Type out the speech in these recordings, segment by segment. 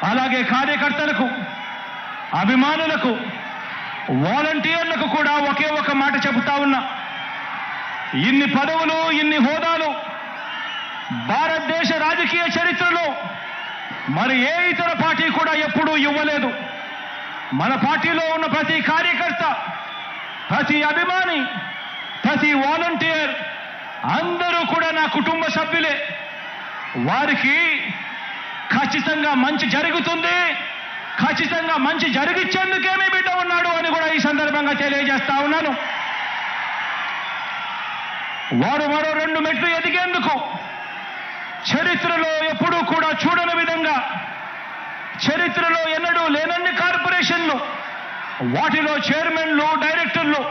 అలాగే కార్యకర్తలకు, అభిమానులకు, వాలంటీర్లకు కూడా ఒకే ఒక మాట చెబుతా ఉన్నా. ఇన్ని పదవులు, ఇన్ని హోదాలు భారతదేశ రాజకీయ చరిత్రలో మరి ఏ ఇతర పార్టీ కూడా ఎప్పుడూ ఇవ్వలేదు. మన పార్టీలో ఉన్న ప్రతి కార్యకర్త, ప్రతి అభిమాని, ప్రతి వాలంటీర్ అందరూ కూడా నా కుటుంబ సభ్యులే. వారికి ఖచ్చితంగా మంచి జరుగుతుంది, ఖచ్చితంగా మంచి జరిగించేందుకే మీ బిడ్డ ఉన్నాడు అని కూడా ఈ సందర్భంగా తెలియజేస్తా ఉన్నాను. వారు మరో 2 మెట్లు ఎదిగేందుకు చరిత్రలో ఎప్పుడూ కూడా చూడని విధంగా, చరిత్రలో ఎన్నడూ లేనన్ని కార్పొరేషన్లు, వాటిలో చైర్మన్లు, డైరెక్టర్లు,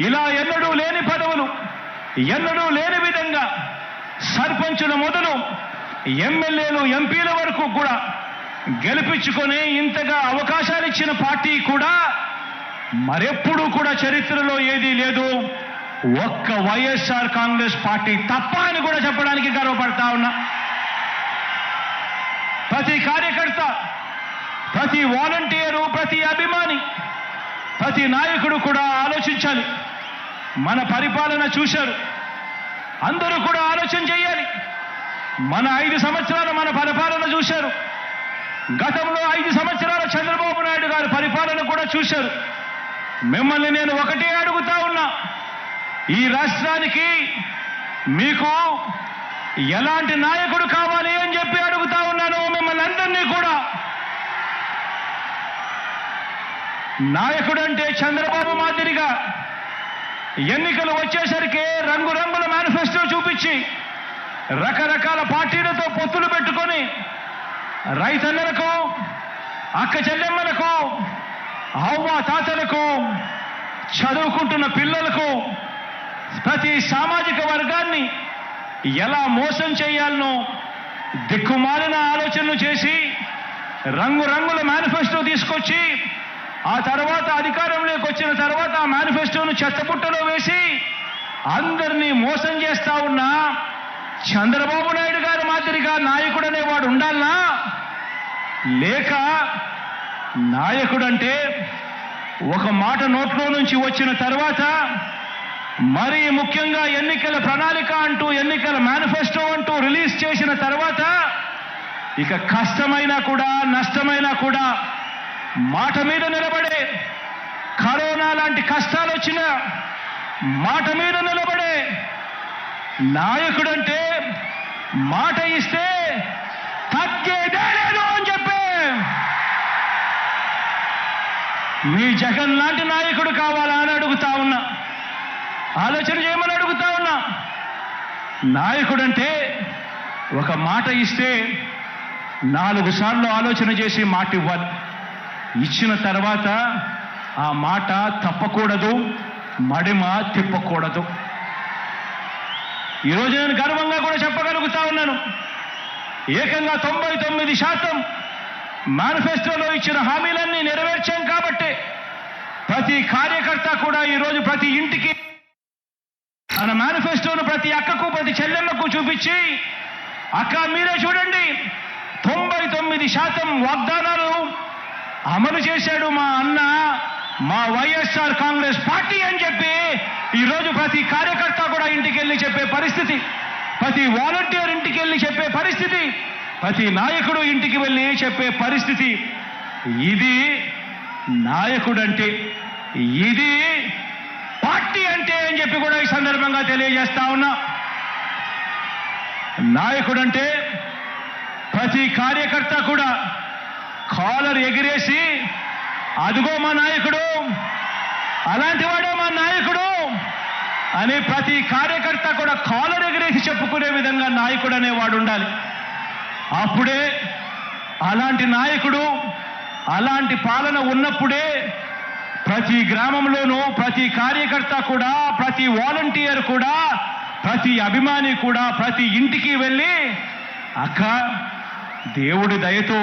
ఇలా ఎన్నడూ లేని పదవులు, ఎన్నడూ లేని విధంగా సర్పంచుల మొదలు ఎమ్మెల్యేలు, ఎంపీల వరకు కూడా గెలిపించుకొని ఇంతగా అవకాశాలు ఇచ్చిన పార్టీ కూడా మరెప్పుడూ కూడా చరిత్రలో ఏదీ లేదు. ఒక్క వైఎస్ఆర్ కాంగ్రెస్ పార్టీ తప్ప అని కూడా చెప్పడానికి గర్వపడతా ఉన్నా. ప్రతి కార్యకర్త, ప్రతి వాలంటీరు, ప్రతి అభిమాని, ప్రతి నాయకుడు కూడా ఆలోచించాలి. మన పరిపాలన చూశారు, అందరూ కూడా ఆలోచన చేయాలి. మన 5 సంవత్సరాలు మన పరిపాలన చూశారు. గతంలో 5 సంవత్సరాల చంద్రబాబు నాయుడు గారి పరిపాలన కూడా చూశారు. మిమ్మల్ని నేను ఒకటే అడుగుతా ఉన్నా, ఈ రాష్ట్రానికి మీకు ఎలాంటి నాయకుడు కావాలి అని చెప్పి అడుగుతా ఉన్నాను మిమ్మల్ని అందరినీ కూడా. నాయకుడు అంటే చంద్రబాబు మాదిరిగా ఎన్నికలు వచ్చేసరికి రంగురంగుల మేనిఫెస్టో చూపించి రకరకాల పార్టీలతో పొత్తులు పెట్టుకొని రైతన్నలకు, అక్క చెల్లెమ్మలకు, అవ్వ తాతలకు, చదువుకుంటున్న పిల్లలకు, ప్రతి సామాజిక వర్గాన్ని ఎలా మోసం చేయాలనో దిక్కుమాలిన ఆలోచనలు చేసి రంగురంగుల మేనిఫెస్టో తీసుకొచ్చి ఆ తర్వాత అధికారంలోకి వచ్చిన తర్వాత ఆ మేనిఫెస్టోను చెత్తపుట్టలో వేసి అందరినీ మోసం చేస్తా ఉన్నా చంద్రబాబు నాయుడు గారి మాదిరిగా నాయకుడు అనేవాడు ఉండాలనా? లేక నాయకుడంటే ఒక మాట నోట్లో నుంచి వచ్చిన తర్వాత మరీ ముఖ్యంగా ఎన్నికల ప్రణాళిక అంటూ, ఎన్నికల మేనిఫెస్టో అంటూ రిలీజ్ చేసిన తర్వాత ఇక కష్టమైనా కూడా, నష్టమైనా కూడా మాట మీద నిలబడే, కరోనా లాంటి కష్టాలు వచ్చినా మాట మీద నిలబడే నాయకుడంటే మాట ఇస్తే తగ్గేదే లేదు అని చెప్పి మీ జగన్ లాంటి నాయకుడు కావాలా అని అడుగుతా ఉన్నా. ఆలోచన చేయమని అడుగుతా ఉన్నా. నాయకుడంటే ఒక మాట ఇస్తే 4 సార్లు ఆలోచన చేసి మాట ఇవ్వాలి. ఇచ్చిన తర్వాత ఆ మాట తప్పకూడదు, మడిమ తిప్పకూడదు. ఈరోజు నేను గర్వంగా కూడా చెప్పగలుగుతా ఉన్నాను, ఏకంగా 99% మేనిఫెస్టోలో ఇచ్చిన హామీలన్నీ నెరవేర్చాం కాబట్టి ప్రతి కార్యకర్త కూడా ఈరోజు ప్రతి ఇంటికి మన మేనిఫెస్టోను ప్రతి అక్కకు, ప్రతి చెల్లెమ్మకు చూపించి, అక్క మీరే చూడండి 99% వాగ్దానాలు అమలు చేశాడు మా అన్న, మా వైఎస్ఆర్ కాంగ్రెస్ పార్టీ అని చెప్పి ఈరోజు ప్రతి కార్యకర్త కూడా ఇంటికి వెళ్ళి చెప్పే పరిస్థితి, ప్రతి వాలంటీర్ ఇంటికి వెళ్ళి చెప్పే పరిస్థితి, ప్రతి నాయకుడు ఇంటికి వెళ్ళి చెప్పే పరిస్థితి. ఇది నాయకుడంటే, ఇది పార్టీ అంటే అని చెప్పి కూడా ఈ సందర్భంగా తెలియజేస్తా ఉన్నా. నాయకుడంటే ప్రతి కార్యకర్త కూడా కాలర్ ఎగిరేసి అదిగో మా నాయకుడు, అలాంటి వాడే మా నాయకుడు అని ప్రతి కార్యకర్త కూడా కాలర్ ఎగిరేసి చెప్పుకునే విధంగా నాయకుడు అనేవాడు ఉండాలి. అప్పుడే అలాంటి నాయకుడు, అలాంటి పాలన ఉన్నప్పుడే ప్రతి గ్రామంలోనూ ప్రతి కార్యకర్త కూడా, ప్రతి వాలంటీర్ కూడా, ప్రతి అభిమాని కూడా ప్రతి ఇంటికి వెళ్ళి అక్క దేవుడి దయతో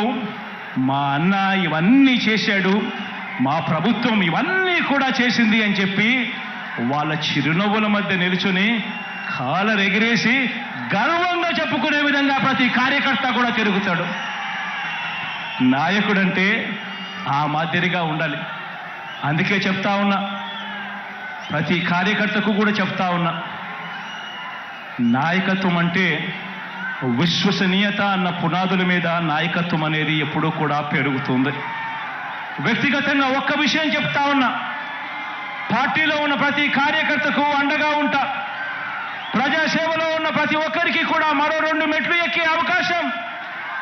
మా అన్న ఇవన్నీ చేశాడు, మా ప్రభుత్వం ఇవన్నీ కూడా చేసింది అని చెప్పి వాళ్ళ చిరునవ్వుల మధ్య నిలుచుని కాలర్ ఎగిరేసి గర్వంగా చెప్పుకునే విధంగా ప్రతి కార్యకర్త కూడా తిరుగుతాడు. నాయకుడంటే ఆ మాదిరిగా ఉండాలి. అందుకే చెప్తా ఉన్నా, ప్రతి కార్యకర్తకు కూడా చెప్తా ఉన్నా, నాయకత్వం అంటే విశ్వసనీయత అన్న పునాదుల మీద నాయకత్వం అనేది ఎప్పుడూ కూడా పెరుగుతుంది. వ్యక్తిగతంగా ఒక్క విషయం చెప్తా ఉన్నా, పార్టీలో ఉన్న ప్రతి కార్యకర్తకు అండగా ఉంటా. ప్రజాసేవలో ఉన్న ప్రతి ఒక్కరికి కూడా మరో 2 మెట్లు ఎక్కే అవకాశం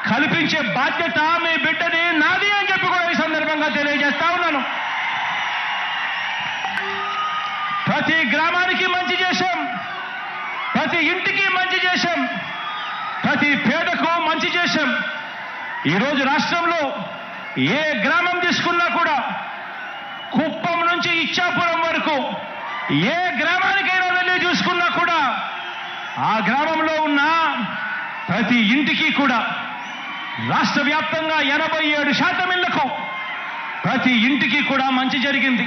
కల్పించే బాధ్యత మీ బిడ్డది, నాది అని చెప్పి కూడా ఈ సందర్భంగా తెలియజేస్తా ఉన్నాను. ప్రతి గ్రామానికి మంచి చేశాం, ప్రతి ఇంటికి మంచి చేశాం, ప్రతి పేదకు మంచి చేశాం. ఈరోజు రాష్ట్రంలో ఏ గ్రామం తీసుకున్నా కూడా, కుప్పం నుంచి ఇచ్చాపురం వరకు ఏ గ్రామానికైనా వెళ్ళి చూసుకున్నా కూడా, ఆ గ్రామంలో ఉన్న ప్రతి ఇంటికి కూడా రాష్ట్ర వ్యాప్తంగా 87% ఇళ్లకు ప్రతి ఇంటికి కూడా మంచి జరిగింది.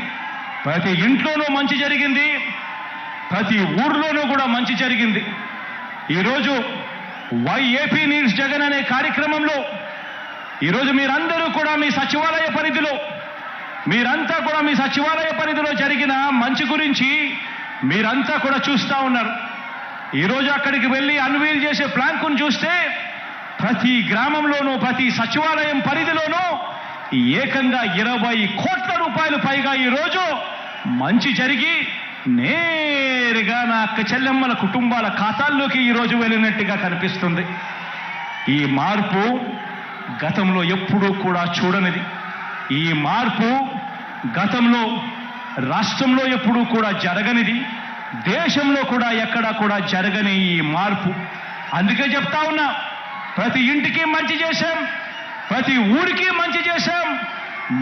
ప్రతి ఇంట్లోనూ మంచి జరిగింది, ప్రతి ఊర్లోనూ కూడా మంచి జరిగింది. ఈరోజు ఏపీ నీడ్స్ జగన్ అనే కార్యక్రమంలో ఈరోజు మీరందరూ కూడా మీ సచివాలయ పరిధిలో జరిగిన మంచి గురించి మీరంతా కూడా చూస్తూ ఉన్నారు. ఈరోజు అక్కడికి వెళ్ళి అన్వీల్ చేసే ప్లాంకును చూస్తే ప్రతి గ్రామంలోనూ ప్రతి సచివాలయం పరిధిలోనూ ఏకంగా 20 కోట్ల రూపాయలు పైగా ఈరోజు మంచి జరిగి నేరుగా నా అక్క చెల్లెమ్మల కుటుంబాల ఖాతాల్లోకి ఈరోజు వెళ్ళినట్టుగా కనిపిస్తుంది. ఈ మార్పు గతంలో ఎప్పుడూ కూడా చూడనిది. ఈ మార్పు గతంలో రాష్ట్రంలో ఎప్పుడూ కూడా జరగనిది, దేశంలో కూడా ఎక్కడా కూడా జరగని ఈ మార్పు. అందుకే చెప్తా ఉన్నా, ప్రతి ఇంటికి మంచి చేశాం, ప్రతి ఊరికి మంచి చేశాం.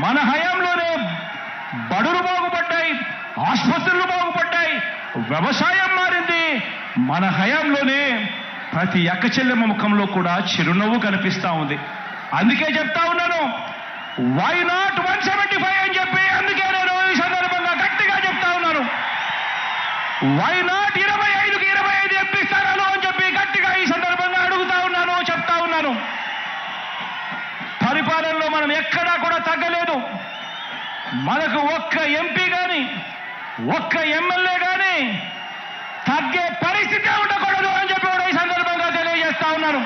మన హయాంలోనే బడులు బాగుపడ్డాయి, ఆసుపత్రులు బాగుపడ్డాయి, వ్యవసాయం మారింది. మన హయాంలోనే ప్రతి అక్క చెల్లెమ్మ ముఖంలో కూడా చిరునవ్వు కనిపిస్తా ఉంది. అందుకే చెప్తా ఉన్నాను, వై నాట్ 175 అని చెప్పి, అందుకే నేను ఈ సందర్భంగా గట్టిగా చెప్తా ఉన్నాను, వై నాట్ 25కి 25 ఎంపీ స్థానాలు అని చెప్పి గట్టిగా ఈ సందర్భంగా అడుగుతా ఉన్నాను, చెప్తా ఉన్నాను. పరిపాలనలో మనం ఎక్కడా కూడా తగ్గలేదు. మనకు ఒక్క ఎంపీ కానీ ఒక్క ఎమ్మెల్యే కానీ తగ్గే పరిస్థితి ఉండకూడదు అని చెప్పి కూడా ఈ సందర్భంగా తెలియజేస్తా ఉన్నాను.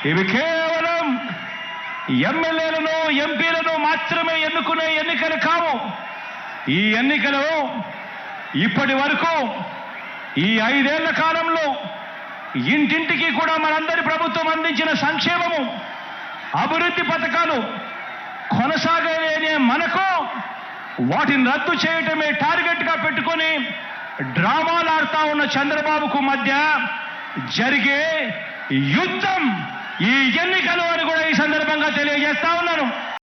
ఇవి కేవలం ఎమ్మెల్యేలను ఎంపీలను మాత్రమే ఎన్నుకునే ఎన్నికలు కావు. ఈ ఎన్నికలు ఇప్పటి వరకు ఈ 5 ఏళ్ల కాలంలో ఇంటింటికి కూడా మనందరి ప్రభుత్వం అందించిన సంక్షేమము, అభివృద్ధి పథకాలు కొనసాగలేనే మనకు వాటిని రద్దు చేయటమే టార్గెట్గా పెట్టుకొని డ్రామాలు ఆడుతా ఉన్న చంద్రబాబుకు మధ్య జరిగే యుద్ధం ఈ ఎన్నికలు అని కూడా ఈ సందర్భంగా తెలియజేస్తా ఉన్నాను.